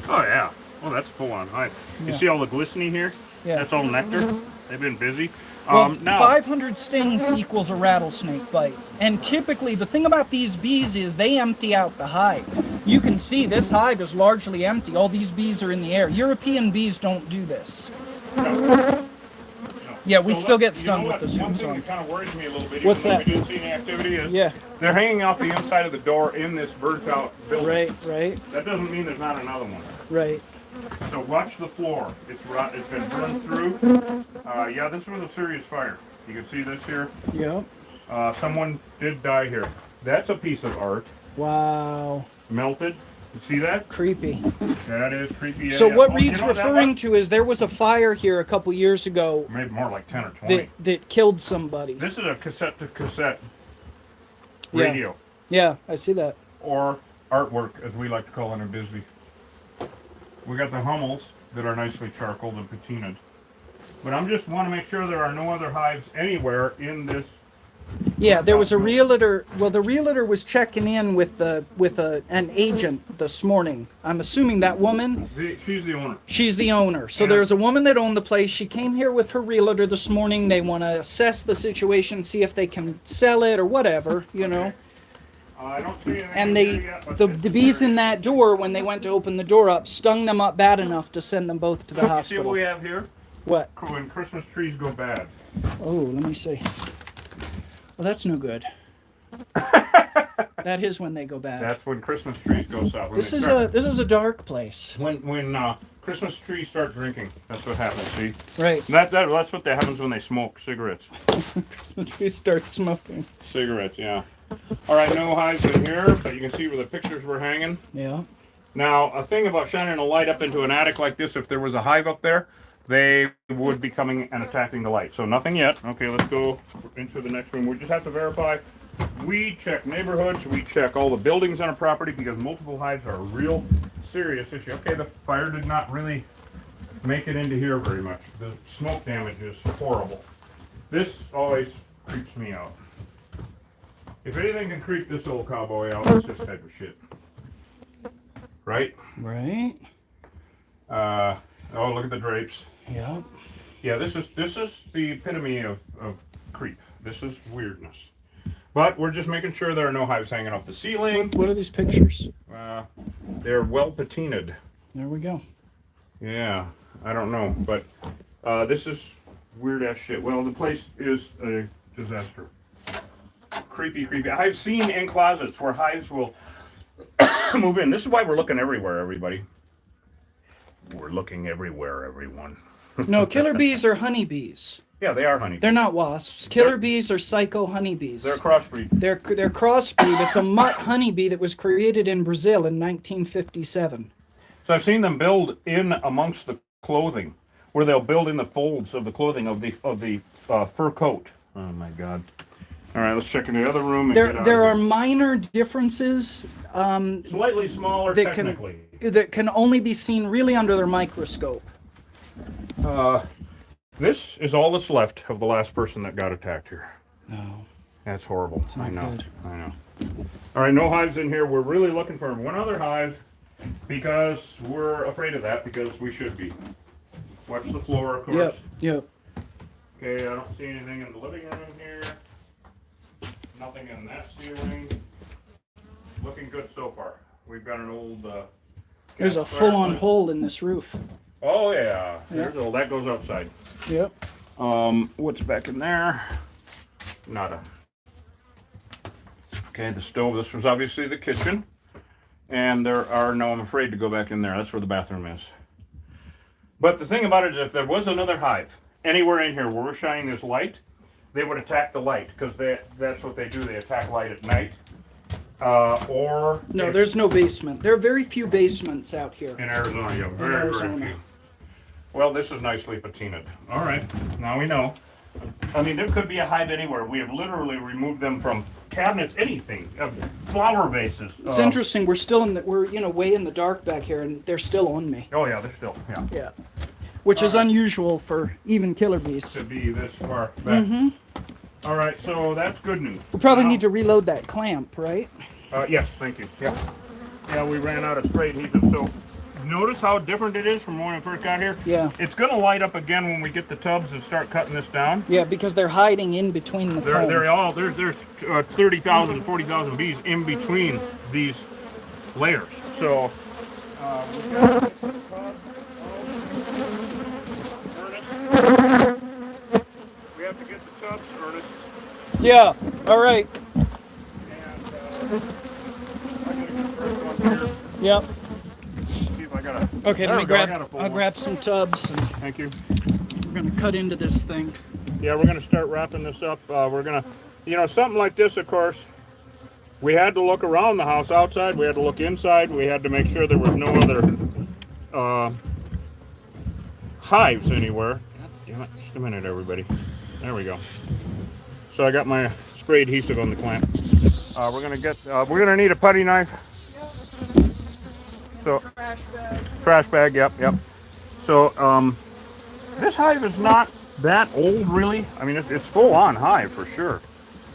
Oh yeah. Well, that's full on hive. You Yeah. see all the glistening here? Yeah. That's all nectar. They've been busy. Well, Now, 500 stings equals a rattlesnake bite. And typically, the thing about these bees is they empty out the hive. You can see this hive is largely empty. All these bees are in the air. European bees don't do this. no. Yeah, we So still let- get you stung know with what? the One thing Tombstone. that kind of worries me a little bit, What's even though that? we didn't see any activity, is Yeah, they're hanging out the inside of the door in this burnt out building. right, That doesn't mean there's not another one. right. So watch the floor. It's been burned through. Yeah, this was a serious fire. You can see this here. Yeah. Someone did die here. That's a piece of art. Wow. Melted. You see that? Creepy. That is creepy. So yeah. what Oh, you Reed's know what that referring was? to is there was a fire here a couple years ago Maybe more like 10 or 20. that killed somebody. This is a cassette to cassette Yeah. radio, Yeah, I see that. or artwork, as we like to call it in Bisbee. We got the Hummels that are nicely charcoaled and patinaed. But I'm just want to make sure there are no other hives anywhere in this. Yeah, there was a realtor. Well, the realtor was checking in with an agent this morning. I'm assuming that woman. She's the owner. She's the owner. So Yeah. there's a woman that owned the place. She came here with her realtor this morning. They want to assess the situation, see if they can sell it or whatever, you know. I don't see anything And in they, here yet, but the this is bees very in that door, when they went to open the door up, stung them up bad enough to send them both to the You see hospital. what we have here? What? When Christmas trees go bad. Oh, let me see. Well, that's no good. That is when they go bad. That's when Christmas trees go south. When This they is start- a dark place. when Christmas trees start drinking. That's what happens. See, Right. that's what happens when they smoke cigarettes. Christmas trees start smoking. Cigarettes, yeah. All right, no hives in here, but you can see where the pictures were hanging. Yeah. Now, a thing about shining a light up into an attic like this, if there was a hive up there, they would be coming and attacking the light. So nothing yet. Okay, let's go into the next room. We just have to verify. We check neighborhoods. We check all the buildings on a property because multiple hives are a real serious issue. Okay, the fire did not really make it into here very much. The smoke damage is horrible. This always creeps me out. If anything can creep this old cowboy out, it's this type of shit. Right? Right. Oh, look at the drapes. Yeah. Yeah, this is the epitome of creep. This is weirdness. But we're just making sure there are no hives hanging off the ceiling. What are these pictures? They're well patinaed. There we go. Yeah, I don't know, but this is weird ass shit. Well, the place is a disaster. Creepy. I've seen in closets where hives will move in. This is why we're looking everywhere, everybody. We're looking everywhere, everyone. No, killer bees are honeybees. Yeah, they are honeybees. They're not wasps. Killer bees are psycho honeybees. They're crossbreed. They're crossbreed. It's a mutt honeybee that was created in Brazil in 1957. So I've seen them build in amongst the clothing, where they'll build in the folds of the clothing of the fur coat. Oh my God! All right, let's check in the other room. And There are minor differences slightly smaller that technically. can only be seen really under their microscope. This is all that's left of the last person that got attacked here. No. That's horrible. not I know. good. I know. All right, no hives in here. We're really looking for one other hive because we're afraid of that because we should be. Watch the floor, of course. Yep. Okay, I don't see anything in the living room here. Nothing in that ceiling. Looking good so far. We've got an old. There's a gas full-on fireplace. hole in this roof. Oh yeah. That goes outside. Yep. What's back in there? Nada. Okay, the stove. This was obviously the kitchen. And there are no, I'm afraid to go back in there. That's where the bathroom is. But the thing about it is if there was another hive anywhere in here where we're shining this light, they would attack the light because that's what they do. They attack light at night. Or No, there's no basement. There are very few basements out here. in Arizona, yeah, very Arizona. few. Well, this is nicely patinaed. All right, now we know. I mean, there could be a hive anywhere. We have literally removed them from cabinets, anything, flower vases. It's interesting. We're way in the dark back here, and they're still on me. Oh yeah, they're still, yeah. Yeah. Which is unusual for even killer bees. To be this far back. Mm-hmm. All right, so that's good news. We probably Now- need to reload that clamp, right? Yes, thank you. Yeah. Yeah, we ran out of spray adhesive. So notice how different it is from when we first got here? Yeah. It's going to light up again when we get the tubs and start cutting this down. Yeah, because they're hiding in between the comb. There's 30,000, 40,000 bees in between these layers. So we have to get the tubs. Ernest. We have to get the tubs, Ernest. Yeah. All right. And I gotta get the first one here. Yep. See if I got a. Okay. There Let me we go, I grab. got a full I'll one. grab some tubs, and Thank you. we're gonna cut into this thing. Yeah, we're gonna start wrapping this up. We're gonna, something like this, of course. We had to look around the house outside. We had to look inside. We had to make sure there was no other hives anywhere. Damn it! Just a minute, everybody. There we go. So I got my spray adhesive on the clamp. We're gonna need a putty knife. So trash bag. Yep. So this hive is not that old, really. I mean, it's full on hive for sure,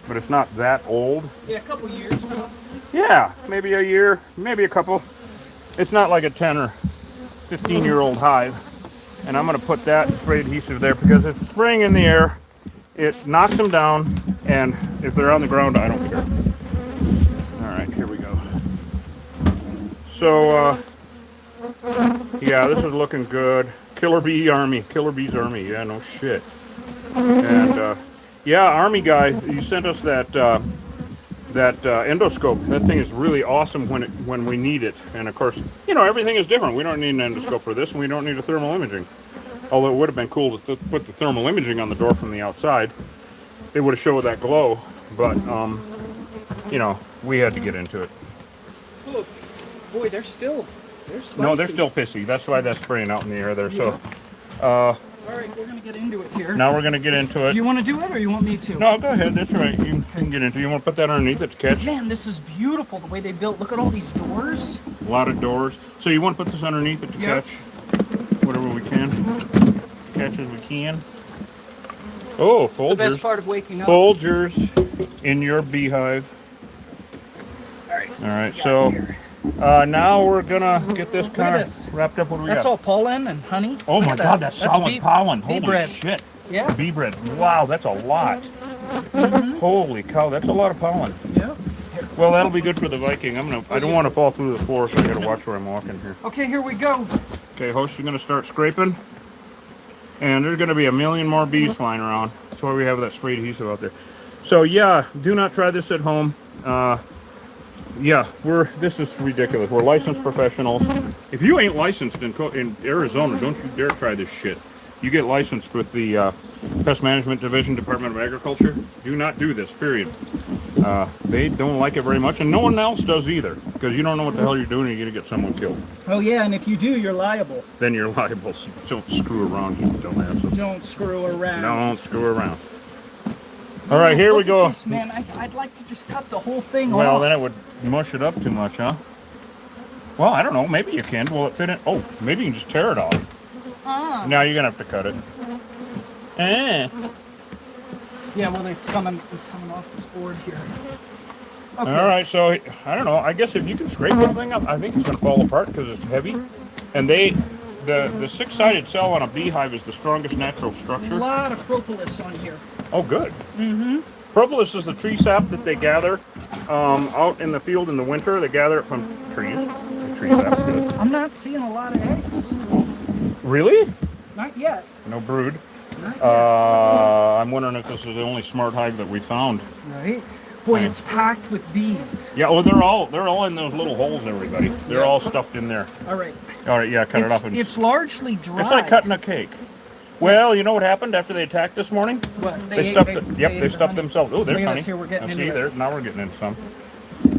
but it's not that old. Yeah, a couple years ago. Yeah, maybe a year, maybe a couple. It's not like a 10 or 15-year-old hive. And I'm going to put that spray adhesive there because if it's spraying in the air, it knocks them down, and if they're on the ground, I don't care. All So, yeah, this is looking good. Killer Bees Army. Yeah, no shit. And, yeah, Army guy, you sent us that endoscope. That thing is really awesome when we need it. And of course, you know, everything is different. We don't need an endoscope for this, and we don't need a thermal imaging. Although it would have been cool to put the thermal imaging on the door from the outside. It would have showed that glow. But, you know, we had to get into it. Look, boy, they're spicy. No, they're still pissy. That's why that's spraying out in the air there. So, All right, we're gonna get into it here. now we're going to get into it. You want to do it, or you want me to? No, go ahead. That's right. You can get into it. You want to put that underneath it to catch? Man, this is beautiful the way they built. Look at all these doors. A lot of doors. So you want to put this underneath it to Yep. catch whatever we can. Catch as we can. Oh, The Folgers. best part of waking up. Folgers in your beehive. All right. All right, got so here. now we're gonna get this at kind this. of wrapped up. What do we That's got? all pollen and honey. Oh Look my at God, that. that's solid bee- pollen. bee Holy bread. shit. Yeah. Bee bread. Wow, that's a lot. Holy cow, that's a lot of pollen. Yeah. Well, that'll be good for the Viking. I don't want to fall through the floor, so I gotta watch where I'm walking here. Okay, here we go. Okay, host, you're gonna start scraping. And there's gonna be a million more bees flying around. That's why we have that sprayed adhesive out there. So yeah, do not try this at home. Yeah, this is ridiculous. We're licensed professionals. If you ain't licensed in Arizona, don't you dare try this shit. You get licensed with the Pest Management Division, Department of Agriculture. Do not do this, period. They don't like it very much, and no one else does either, because you don't know what the hell you're doing and you're going to get someone killed. Oh yeah, and if you do, you're liable. Then you're liable. So don't screw around, you dumbass. Don't screw around. Don't screw around. All right, here we Look at go. this, man, I'd like to just cut the whole thing Well, off. then it would mush it up too much, huh? Well, I don't know. Maybe you can. Will it fit in? Oh, maybe you can just tear it off. Now you're gonna have to cut it. Yeah, well, it's coming off this board here. Okay. All right, so I don't know. I guess if you can scrape the thing up, I think it's gonna fall apart because it's heavy. And the six-sided cell on a beehive is the strongest natural A structure. lot of propolis on here. Oh, good. Propolis is the tree sap that they gather out in the field in the winter. They gather it from trees. The tree sap's good. I'm not seeing a lot of eggs. Really? Not yet. No brood. Not yet. I'm wondering if this is the only smart hive that we found. Right? Boy, it's packed with bees. Yeah, well, they're all in those little holes, everybody. They're all stuffed in there. All right. All right, yeah, cut it off. It's largely dry. It's like cutting a cake. Well, you know what happened after they attacked this morning? What, They stuffed it. Yep, ate they the stuffed honey. themselves. Oh, there's Look at honey. us here, we're getting Now, into see, it. there. Now we're getting into some.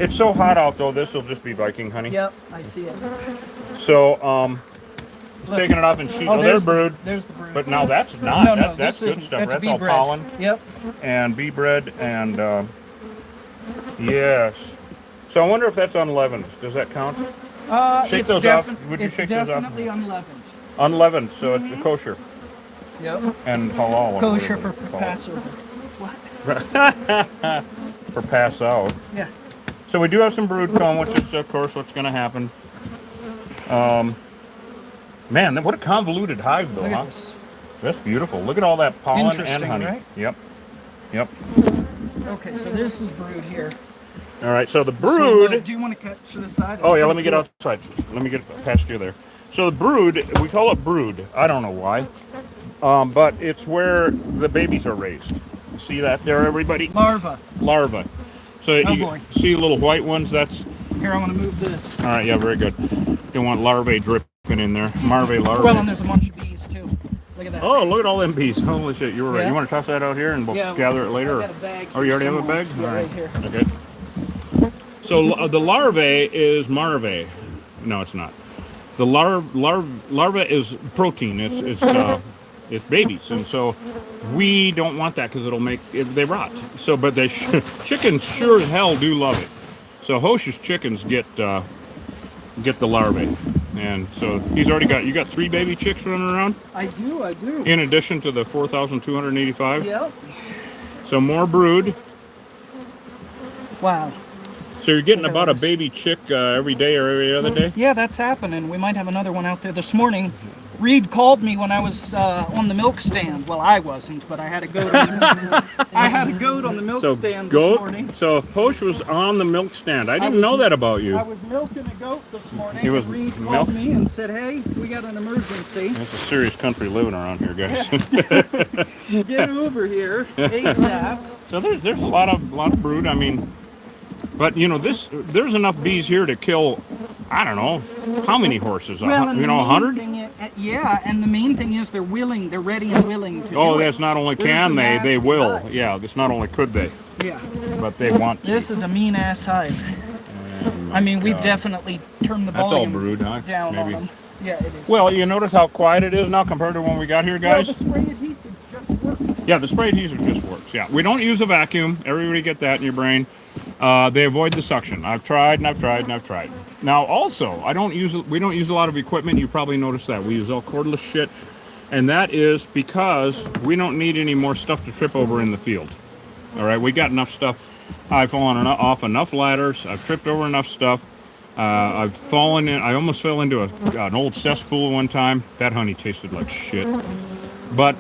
It's so hot out though. This will just be Viking honey. Yep, I see it. So, Look. taking it off in sheets. Oh, Oh, there's brood. There's the brood. But now that's not. No, that's this good isn't. stuff. That's That's bee all bread. pollen Yep. and bee bread and yes. So I wonder if that's unleavened. Does that count? Shake It's those off. Would you it's shake those off? definitely unleavened. Unleavened, so it's kosher Yep. and halal. or Kosher whatever for it's called. Passover. What? For pass out. Yeah. So we do have some brood comb, which is of course what's going to happen. Man, what a convoluted hive though, Look huh? at this. That's beautiful. Look at all that pollen and Interesting, honey. right? Yep. Yep. Okay, so this is brood here. All right, so the So, brood. do you want to cut to the side? Oh yeah, It's let me get pretty outside. Let me get past you there. So the brood, we call it brood. I don't know why, but it's where the babies are raised. See that there, everybody? cool. Larva. Larva. So Oh, you boy. see little white ones. That's Here, I want to move this. all right. Yeah, very good. Don't want larvae dripping in there. Larvae. Well, and there's a bunch of bees too. Look at that. Oh, look at all them bees. Holy shit, you were right. Yeah. You want to toss that out here and we'll Yeah, gather it later? I got a bag Oh, you here already have a somewhere. bag? Yeah, All right here. Okay. So the larvae is marvae. No, it's not. The larva is protein. It's babies, and so we don't want that because they rot. So, but chickens sure as hell do love it. So Hosh's chickens get the larvae, and so you got 3 baby chicks running around I do. in addition to the 4,285. Yep. So more brood. Wow. So you're getting Look at about a this. baby chick every day or every other day. Yeah, that's happening. We might have another one out there this morning. Reed called me when I was on the milk stand. Well, I wasn't, but I had a goat. I had a goat on the milk stand this morning. So Hosh was on the milk stand. I didn't know that about you. I was milking a goat this morning. He was and Reed called me and said, "Hey, we got an emergency. That's a serious country living around here, guys. Get over here ASAP." So there's a lot of brood. I mean, but you know there's enough bees here to kill. I don't know how many horses. Well, and 100. Yeah, and the main thing is they're willing, they're ready and willing to. Oh, do that's it. not only There's can a they nasty will. hive. Yeah, it's not only could they, Yeah. but they want to. This is a mean ass hive. Oh, I mean, we've God. definitely turned the That's all volume brood, huh? down Maybe. on them. Yeah, it is. Well, you notice how quiet it is now compared to when we got here, Well, guys? the spray adhesive just works. Yeah, the spray adhesive just works. Yeah, we don't use a vacuum. Everybody get that in your brain. They avoid the suction. I've tried and I've tried and I've tried. Now, also, we don't use a lot of equipment. You probably noticed that. We use all cordless shit. And that is because we don't need any more stuff to trip over in the field. All right, we got enough stuff. I've fallen off enough ladders. I've tripped over enough stuff. I've fallen in. I almost fell into an old cesspool one time. That honey tasted like shit. But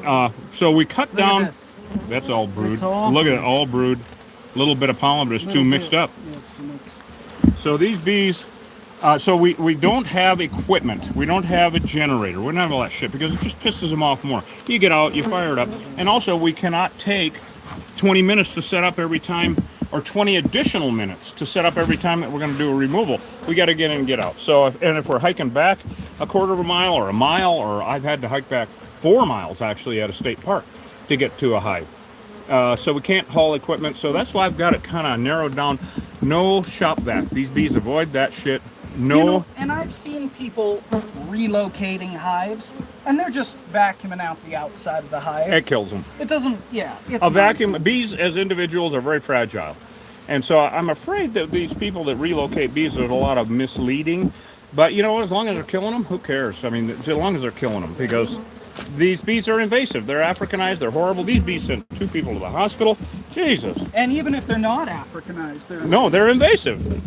so we cut Look down. at this. That's all brood. It's all Look at it, all brood. A little bit of pollen, but it's too mixed up. Yeah, it's too mixed. So these bees. So we don't have equipment. We don't have a generator. We don't have all that shit because it just pisses them off more. You get out, you fire it up, and also we cannot take 20 minutes to set up every time, or 20 additional minutes to set up every time that we're going to do a removal. We got to get in and get out. So if we're hiking back a quarter of a mile or a mile, or I've had to hike back 4 miles actually at a state park to get to a hive. So we can't haul equipment. So that's why I've got it kind of narrowed down. No shop vac. These bees avoid that shit. No. You know, and I've seen people relocating hives, and they're just vacuuming out the outside of the hive. It kills them. It doesn't, yeah. It's A vacuum. nonsense. Bees as individuals are very fragile, and so I'm afraid that these people that relocate bees, there's a lot of misleading. But you know, as long as they're killing them, who cares? I mean, as long as they're killing them, because these bees are invasive. They're Africanized. They're horrible. These bees sent 2 people to the hospital. Jesus. And even if they're not Africanized, they're No, they're invasive.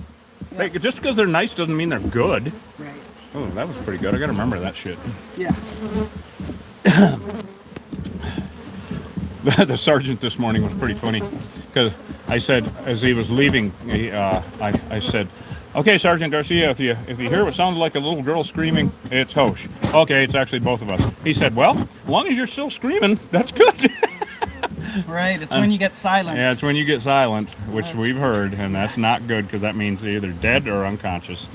Yeah. Just because they're nice doesn't mean they're good. right. Oh, that was pretty good. I gotta remember that shit. Yeah. The sergeant this morning was pretty funny because I said, as he was leaving, I said, "Okay, Sergeant Garcia, if you hear what sounds like a little girl screaming, it's Hosh." "Okay, it's actually both of us." He said, "Well, as long as you're still screaming, that's good." Right. It's when you get silent. Yeah, it's when you get silent, which That's- we've heard, and that's not good because that means they're either dead or unconscious.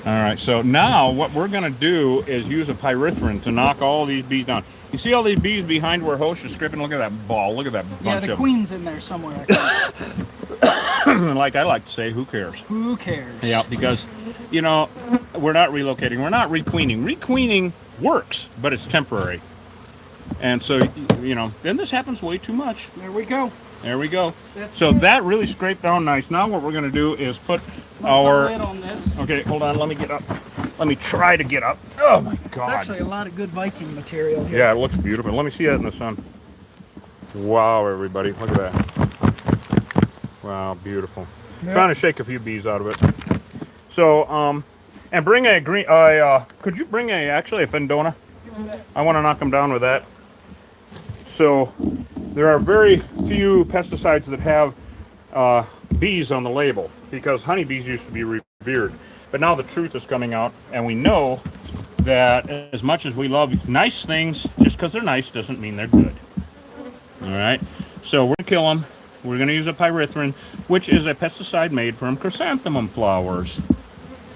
All right, so now what we're going to do is use a pyrethrin to knock all these bees down. You see all these bees behind where Hosh is stripping? Look at that ball. Look at that Yeah, bunch the of queen's in there somewhere. I think. them. Like I like to say, who cares? Who cares? Yeah, because, you know, we're not relocating. We're not requeening. Requeening works, but it's temporary. And so, you know, and this happens way too much. There we go. There we go. That's So it. that really scraped down nice. Now what we're going to do is put Put the our... lid on this. Okay, hold on. Let me get up. Let me try to get up. Oh, my It's God. actually a lot of good Viking material here. Yeah, it looks beautiful. Let me see that in the sun. Wow, everybody. Look at that. Wow, beautiful. Yeah. Trying to shake a few bees out of it. So, and bring a green... could you bring actually a Fendona? I want to knock them down with that. So, there are very few pesticides that have bees on the label because honeybees used to be revered. But now the truth is coming out, and we know that as much as we love nice things, just because they're nice doesn't mean they're good. All right? So we're going to kill them. We're going to use a pyrethrin, which is a pesticide made from chrysanthemum flowers.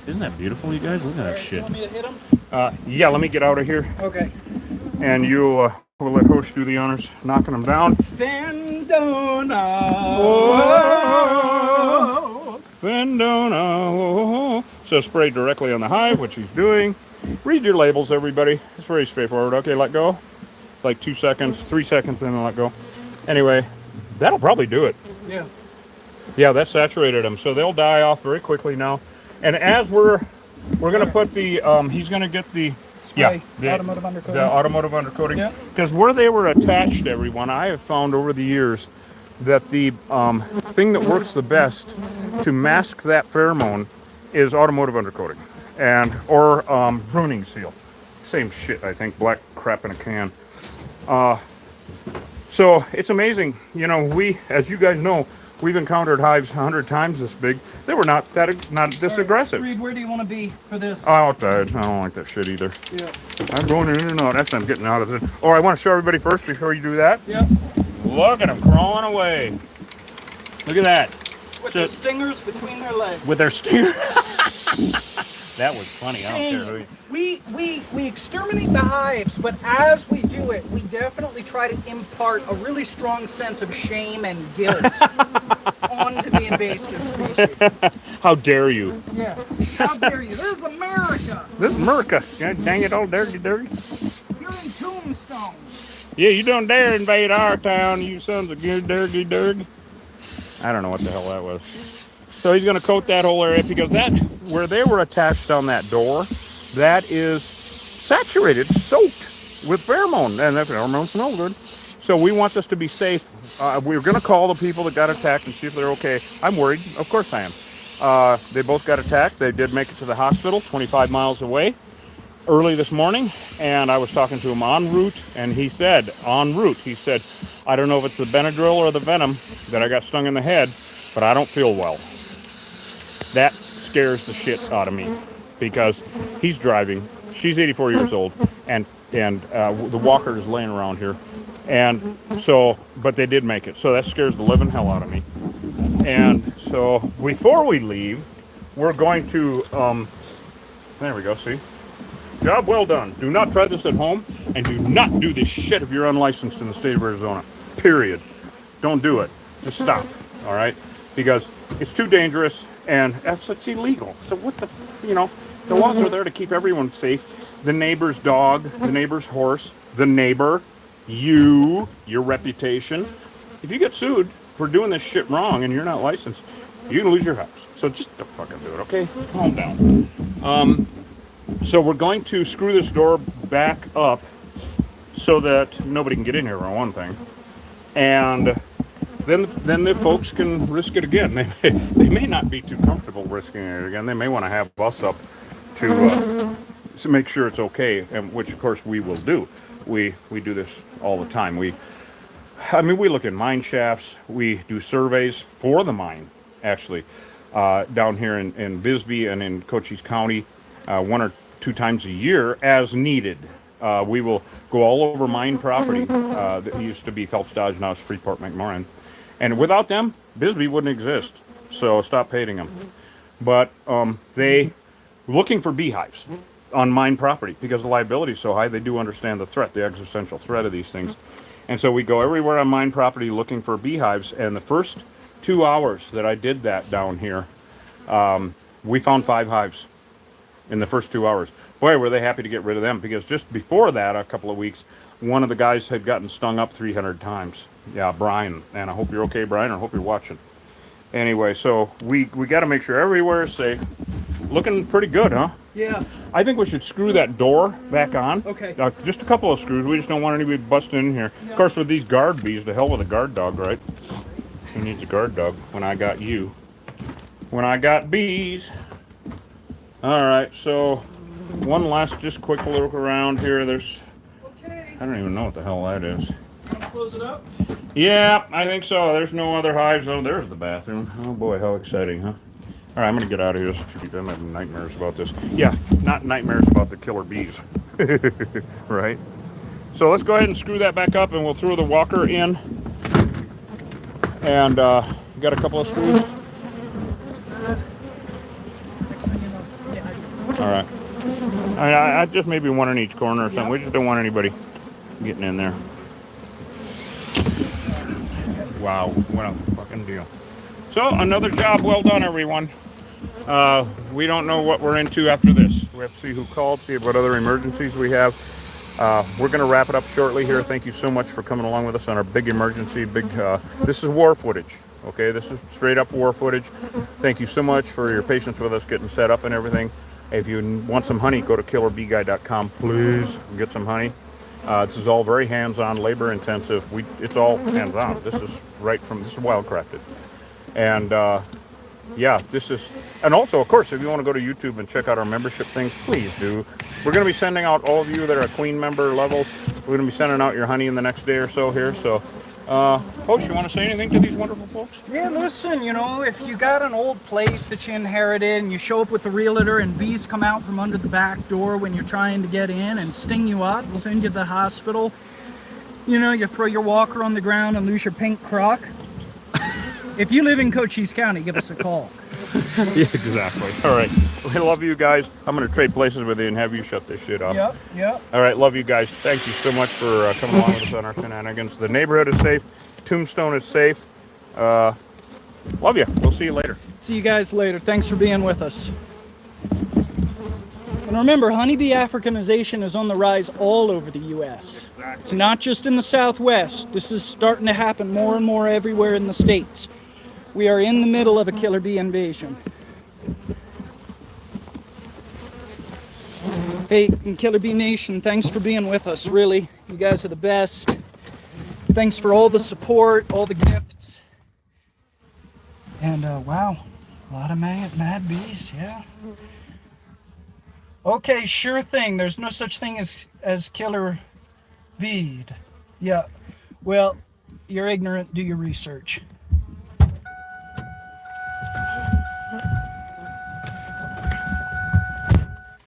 Isn't that beautiful, you guys? Look at that Alright, shit. You want me to hit him? Yeah, let me get out of here, Okay. and you'll we'll let Hosh do the honors, knocking them down. Fendona. Whoa. Fendona. So spray directly on the hive, which he's doing. Read your labels, everybody. It's very straightforward. Okay, let go. Like 2 seconds, 3 seconds, then let go. Anyway, that'll probably do it. Yeah. Yeah, that saturated them, so they'll die off very quickly now. And as we're gonna put the he's gonna get the Spray. the Automotive undercoating. the automotive undercoating. Yeah. Because where they were attached, everyone, I have found over the years that the thing that works the best to mask that pheromone is automotive undercoating or pruning seal. same shit, I think. Black crap in a can. So it's amazing. You know, as you guys know, we've encountered hives 100 times this big. They were not this aggressive. Reed, where do you want to be for this? Outside. I don't like that shit either. Yeah. I'm going in and out. That's I'm getting out of it. Oh, I want to show everybody first before you do that. Yep. Look at them crawling away. Look at that. With their stingers between their legs. With their stingers. That was funny. I don't care. We exterminate the hives, but as we do it, we definitely try to impart a really strong sense of shame and guilt onto the invasive species. How dare you? Yes. How dare you? This is America. This is America. God dang it, all dirty. You're in Tombstone. Yeah, you don't dare invade our town, you sons of good dirty. I don't know what the hell that was. So he's going to coat that whole area because where they were attached on that door, that is saturated, soaked with pheromone, and that pheromone smells good. So we want this to be safe. We're going to call the people that got attacked and see if they're okay. I'm worried. Of course I am. They both got attacked. They did make it to the hospital, 25 miles away, early this morning. And I was talking to him en route, and he said, I don't know if it's the Benadryl or the venom that I got stung in the head, but I don't feel well. That scares the shit out of me because he's driving. She's 84 years old, and the walker is laying around here. And so, but they did make it. So that scares the living hell out of me. And so before we leave, we're going to, there we go, see? Job well done. Do not try this at home, and do not do this shit if you're unlicensed in the state of Arizona. Period. Don't do it. Just stop, all right? Because it's too dangerous, and it's illegal. So what the, the laws are there to keep everyone safe. The neighbor's dog, the neighbor's horse, the neighbor, your reputation. If you get sued for doing this shit wrong and you're not licensed, you're going to lose your house. So just don't fucking do it, okay? Calm down. So we're going to screw this door back up so that nobody can get in here, for one thing. And then the folks can risk it again. They may not be too comfortable risking it again. They may want to have us up to make sure it's okay, and which of course we will do. We do this all the time. We look at mine shafts. We do surveys for the mine, actually, down here in Bisbee and in Cochise County, 1 or 2 times a year as needed. We will go all over mine property that used to be Phelps Dodge, now it's Freeport McMoran. And without them, Bisbee wouldn't exist. So stop hating them. But they looking for beehives on mine property because the liability is so high. They do understand the threat, the existential threat of these things. And so we go everywhere on mine property looking for beehives. And the first 2 hours that I did that down here, we found 5 hives in the first 2 hours. Boy, were they happy to get rid of them, because just before that, a couple of weeks, one of the guys had gotten stung up 300 times. Yeah, Brian. And I hope you're okay, Brian. I hope you're watching. Anyway, so we got to make sure everywhere is safe. Looking pretty good, huh? Yeah. I think we should screw that door back on. Okay. Just a couple of screws. We just don't want anybody busting in here. Yeah. Of course, with these guard bees, the hell with a guard dog, right? Who needs a guard dog when I got you? When I got bees. All right, so one last just quick look around here. There's, Okay. I don't even know what the hell that is. Want to close it up? Yeah, I think so. There's no other hives. Oh, there's the bathroom. Oh boy, how exciting, huh? All right, I'm gonna get out of here. I'm having nightmares about this. Yeah, not nightmares about the killer bees. Right? So let's go ahead and screw that back up, and we'll throw the walker in. And got a couple of screws. All right. I just maybe one in each corner or something. We just don't want anybody getting in there. Wow, what a fucking deal. So another job well done, everyone. We don't know what we're into after this. We have to see who called, see what other emergencies we have. We're going to wrap it up shortly here. Thank you so much for coming along with us on our big emergency. This is war footage. Okay, this is straight up war footage. Thank you so much for your patience with us getting set up and everything. If you want some honey, go to killerbeeguy.com. Please get some honey. This is all very hands-on, labor-intensive. It's all hands-on. This is wildcrafted. And yeah, this is, and also, of course, if you want to go to YouTube and check out our membership things, please do. We're going to be sending out all of you that are Queen member levels. We're going to be sending out your honey in the next day or so here. So, Coach, you want to say anything to these wonderful folks? Yeah, listen, you know, if you got an old place that you inherited and you show up with the realtor and bees come out from under the back door when you're trying to get in and sting you up, send you to the hospital, you know, you throw your walker on the ground and lose your pink crock. If you live in Cochise County, give us a call. Yeah, exactly. All right. We love you guys. I'm going to trade places with you and have you shut this shit off. Yep. All right. Love you guys. Thank you so much for coming along with us on our shenanigans. The neighborhood is safe. Tombstone is safe. Love you. We'll see you later. See you guys later. Thanks for being with us. And remember, honeybee Africanization is on the rise all over the U.S. It's not just in the Southwest. This is starting to happen more and more everywhere in the States. We are in the middle of a killer bee invasion. Hey, Killer Bee Nation, thanks for being with us, really. You guys are the best. Thanks for all the support, all the gifts. And, wow, a lot of mad bees, yeah. Okay, sure thing. There's no such thing as killer bee. Yeah, well, you're ignorant. Do your research.